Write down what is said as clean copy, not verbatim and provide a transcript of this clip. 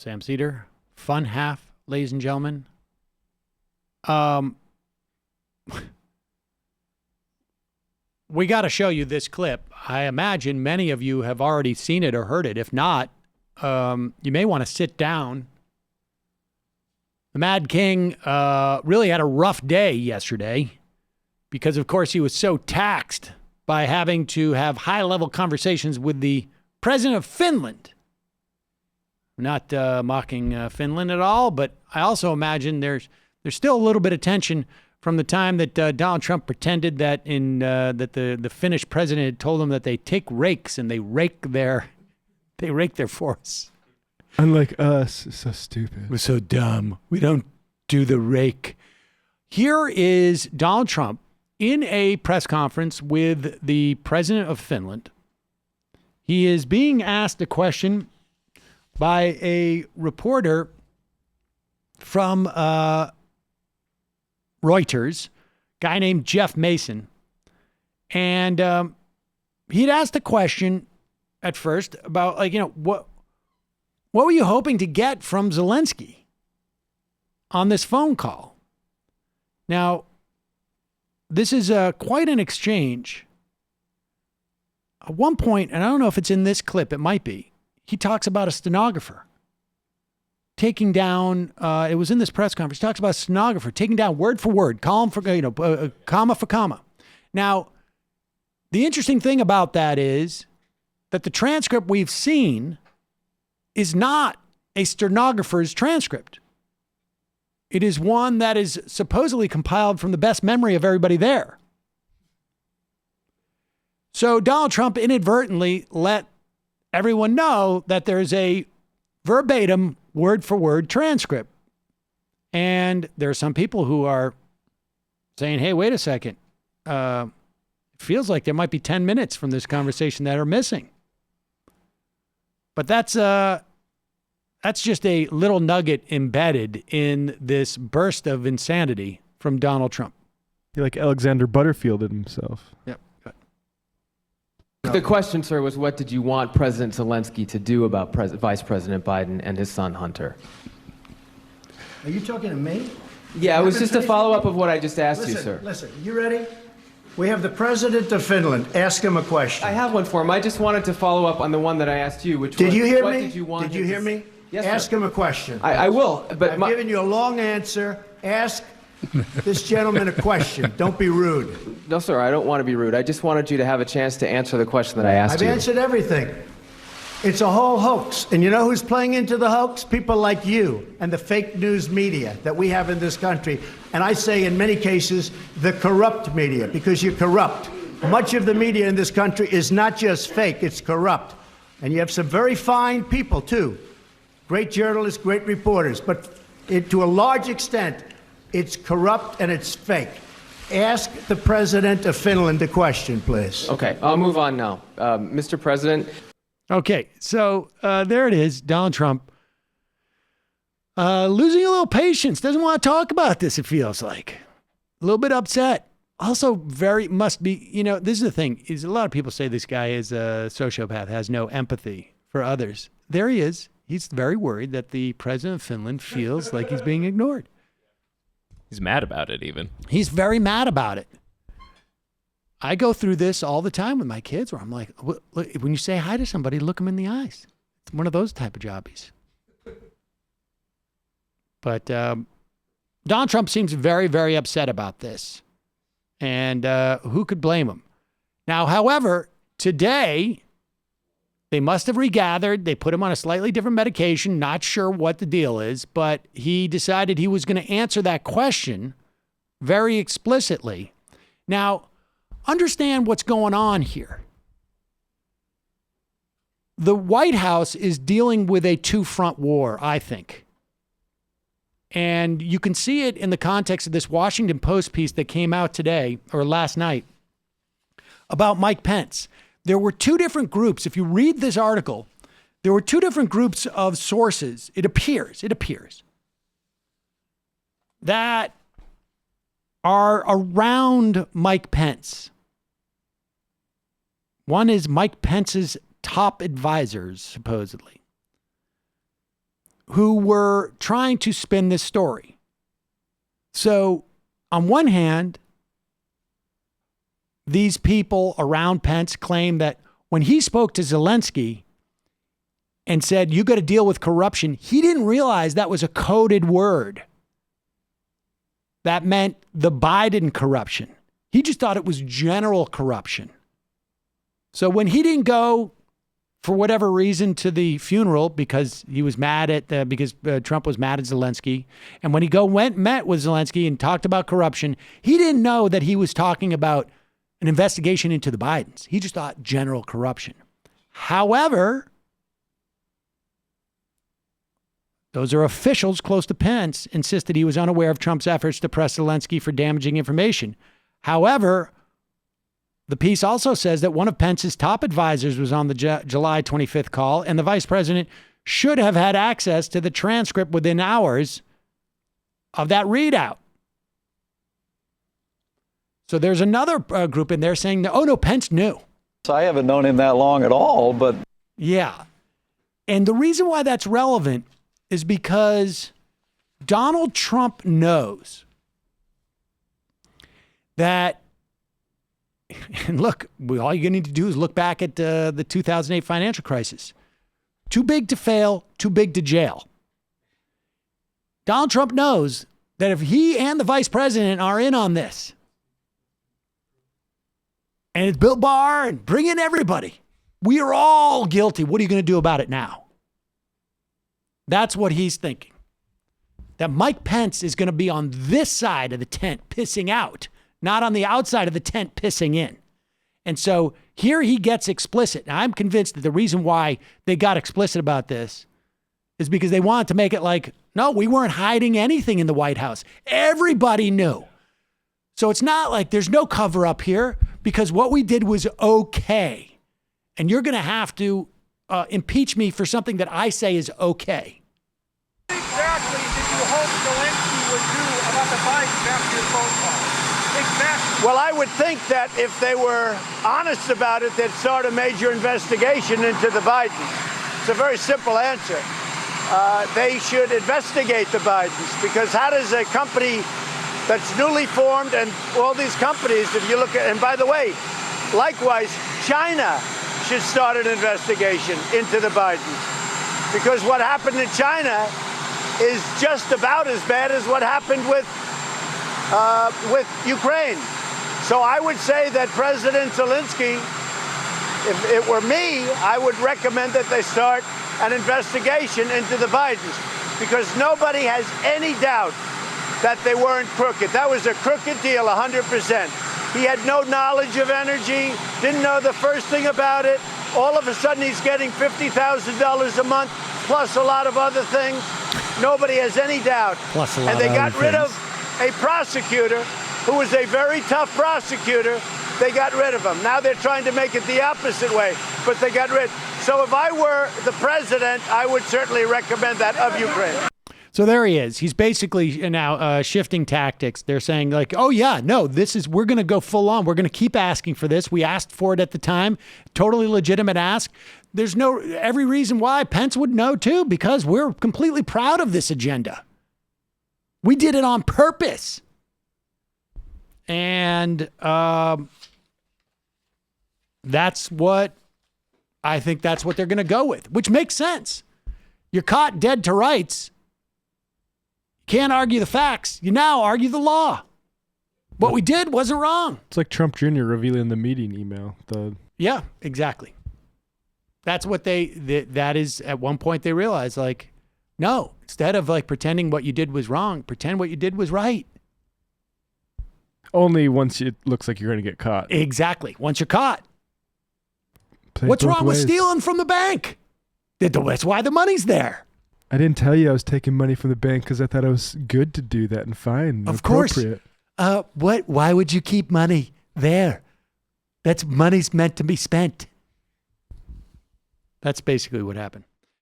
Sam Seder. Fun half, ladies and gentlemen. We got to show you this clip. I imagine many of you have already seen it or heard it. If not, you may want to sit down. The Mad King really had a rough day yesterday because, of course, he was so taxed by having to have high-level conversations with the president of Finland. Not mocking Finland at all, but I also imagine there's still a little bit of tension from the time that Donald Trump pretended that that the Finnish president had told him that they take rakes and they rake their forests. Unlike us, it's so stupid. We're so dumb. We don't do the rake. Here is Donald Trump in a press conference with the president of Finland. He is being asked a question by a reporter from Reuters, guy named Jeff Mason. And he'd asked a question at first about, what were you hoping to get from Zelensky on this phone call? Now, this is quite an exchange. At one point, and I don't know if it's in this clip, it might be, he talks about a stenographer taking down, it was in this press conference, he talks about a stenographer taking down word for word, comma for comma. Now, the interesting thing about that is that the transcript we've seen is not a stenographer's transcript. It is one that is supposedly compiled from the best memory of everybody there. So Donald Trump inadvertently let everyone know that there's a verbatim word-for-word transcript. And there are some people who are saying, hey, wait a second. It feels like there might be 10 minutes from this conversation that are missing. But that's just a little nugget embedded in this burst of insanity from Donald Trump. He like Alexander Butterfielded himself. Yep. The question, sir, was what did you want President Zelensky to do about Vice President Biden and his son Hunter? Are you talking to me? Yeah, it was just a follow-up of what I just asked you, sir. Listen, you ready? We have the president of Finland. Ask him a question. I have one for him. I just wanted to follow up on the one that I asked you, which was, Did you hear what me? did you want Did you him hear to me? Yes, Ask sir. him a question. I will, but I've given you a long answer. Ask this gentleman a question. Don't be rude. No, sir, I don't want to be rude. I just wanted you to have a chance to answer the question that I asked you. I've answered everything. It's a whole hoax. And you know who's playing into the hoax? People like you and the fake news media that we have in this country. And I say in many cases, the corrupt media, because you're corrupt. Much of the media in this country is not just fake, it's corrupt. And you have some very fine people, too. Great journalists, great reporters. But to a large extent, it's corrupt and it's fake. Ask the president of Finland a question, please. Okay, I'll move on now. Mr. President. Okay, so there it is. Donald Trump losing a little patience. Doesn't want to talk about this, it feels like. A little bit upset. Also must be, this is the thing, is a lot of people say this guy is a sociopath, has no empathy for others. There he is. He's very worried that the president of Finland feels like he's being ignored. He's mad about it even. He's very mad about it. I go through this all the time with my kids where I'm like, look, when you say hi to somebody, look them in the eyes. It's one of those type of jobbies. But Donald Trump seems very, very upset about this. And who could blame him? Now, however, today, they must have regathered. They put him on a slightly different medication. Not sure what the deal is, but he decided he was going to answer that question very explicitly. Now, understand what's going on here. The White House is dealing with a two-front war, I think. And you can see it in the context of this Washington Post piece that came out today or last night about Mike Pence. There were two different groups. If you read this article, there were two different groups of sources. It appears that are around Mike Pence. One is Mike Pence's top advisors, supposedly. who were trying to spin this story. So on one hand, these people around Pence claim that when he spoke to Zelensky and said, you got to deal with corruption, he didn't realize that was a coded word. That meant the Biden corruption. He just thought it was general corruption. So when he didn't go, for whatever reason, to the funeral because he was mad at because Trump was mad at Zelensky, and when he met with Zelensky and talked about corruption, he didn't know that he was talking about an investigation into the Bidens. He just thought general corruption. However, those are officials close to Pence insisted he was unaware of Trump's efforts to press Zelensky for damaging information. However, the piece also says that one of Pence's top advisors was on the July 25th call, and the vice president should have had access to the transcript within hours of that readout. So there's another group in there saying, oh, no, Pence knew. I haven't known him that long at all, but... Yeah. And the reason why that's relevant is because Donald Trump knows that, and look, all you need to do is look back at the 2008 financial crisis. Too big to fail, too big to jail. Donald Trump knows that if he and the vice president are in on this, and it's Bill Barr and bring in everybody, we are all guilty. What are you going to do about it now? That's what he's thinking. That Mike Pence is going to be on this side of the tent pissing out, not on the outside of the tent pissing in. And so here he gets explicit. Now, I'm convinced that the reason why they got explicit about this is because they wanted to make it like, no, we weren't hiding anything in the White House. Everybody knew. So it's not like there's no cover up here because what we did was okay. And you're going to have to impeach me for something that I say is okay. What exactly did you hope Zelensky would do about the Bidens after your phone call? Exactly. Well, I would think that if they were honest about it, they'd start a major investigation into the Bidens. It's a very simple answer. They should investigate the Bidens because how does a company that's newly formed and all these companies, if you look at, and by the way, likewise, China should start an investigation into the Bidens because what happened in China is just about as bad as what happened with Ukraine. So I would say that President Zelensky, if it were me, I would recommend that they start an investigation into the Bidens because nobody has any doubt that they weren't crooked. That was a crooked deal, 100%. He had no knowledge of energy, didn't know the first thing about it. All of a sudden, he's getting $50,000 a month, plus a lot of other things. Nobody has any doubt. Plus a lot and they of got other rid things. of a prosecutor who was a very tough prosecutor. They got rid of him. Now they're trying to make it the opposite way, but they got rid. So if I were the president, I would certainly recommend that of Ukraine. So there he is. He's basically now shifting tactics. They're saying like, oh yeah, no, we're going to go full on. We're going to keep asking for this. We asked for it at the time. Totally legitimate ask. There's every reason why Pence would know too, because we're completely proud of this agenda. We did it on purpose. And that's what they're going to go with, which makes sense. You're caught dead to rights. Can't argue the facts. You now argue the law. What we did wasn't wrong. It's like Trump Jr. revealing the meeting email. Yeah, exactly. That's what that is at one point they realized, like, no, instead of like pretending what you did was wrong, pretend what you did was right. Only once it looks like you're going to get caught. Exactly. Once you're caught. Play What's both wrong with ways. stealing from the bank? That's why the money's there. I didn't tell you I was taking money from the bank because I thought it was good to do that and fine and Of course. appropriate. Why would you keep money there? Money's meant to be spent. That's basically what happened.